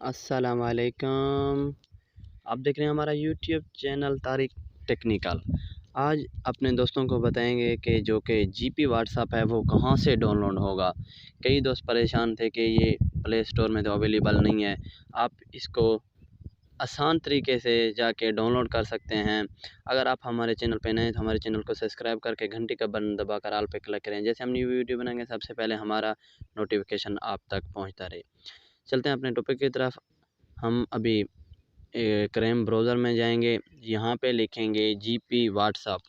अस्सलाम वालेकुम। आप देख रहे हैं हमारा यूट्यूब चैनल तारिक टेक्निकल। आज अपने दोस्तों को बताएंगे कि जो कि जीपी व्हाट्सएप है वो कहाँ से डाउनलोड होगा। कई दोस्त परेशान थे कि ये प्ले स्टोर में तो अवेलेबल नहीं है। आप इसको आसान तरीके से जाके डाउनलोड कर सकते हैं। अगर आप हमारे चैनल पे नए हैं तो हमारे चैनल को सब्सक्राइब करके घंटी का बटन दबाकर ऑल पे क्लिक करें। जैसे हम न्यू वीडियो बनाएंगे सबसे पहले हमारा नोटिफिकेशन आप तक पहुँचता रहे। चलते हैं अपने टॉपिक की तरफ। हम अभी क्रेम ब्राउज़र में जाएंगे, यहाँ पे लिखेंगे जीपी व्हाट्सएप।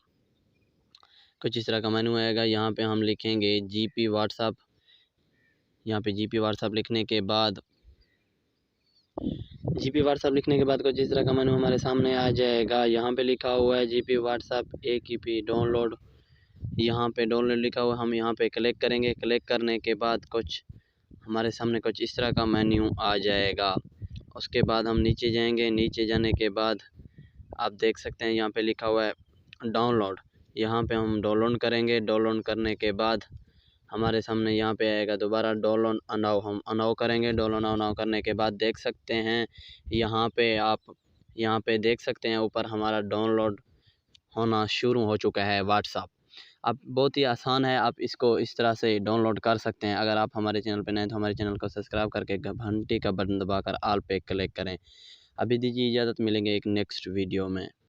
कुछ इस तरह का मेनू आएगा, यहाँ पे हम लिखेंगे जीपी व्हाट्सएप। यहाँ पे जीपी व्हाट्सएप लिखने के बाद कुछ इस तरह का मेनू हमारे सामने आ जाएगा। यहाँ पे लिखा हुआ है जीपी व्हाट्सएप APP डाउनलोड। यहाँ पे डाउनलोड लिखा हुआ, हम यहाँ पे क्लिक करेंगे। क्लिक करने के बाद कुछ हमारे सामने कुछ इस तरह का मेन्यू आ जाएगा। उसके बाद हम नीचे जाएंगे। नीचे जाने के बाद आप देख सकते हैं यहाँ पे लिखा हुआ है डाउनलोड। यहाँ पे हम डाउनलोड करेंगे। डाउनलोड करने के बाद हमारे सामने यहाँ पे आएगा दोबारा डाउनलोड अनाउ। हम अनाउ करेंगे। डाउनलोड अनाउ करने के बाद देख सकते हैं यहाँ पे आप देख सकते हैं ऊपर हमारा डाउनलोड होना शुरू हो चुका है व्हाट्सएप। अब बहुत ही आसान है, आप इसको इस तरह से डाउनलोड कर सकते हैं। अगर आप हमारे चैनल पे नए हैं तो हमारे चैनल को सब्सक्राइब करके घंटी का बटन दबाकर ऑल पे क्लिक करें। अभी दीजिए इजाज़त, मिलेंगे एक नेक्स्ट वीडियो में।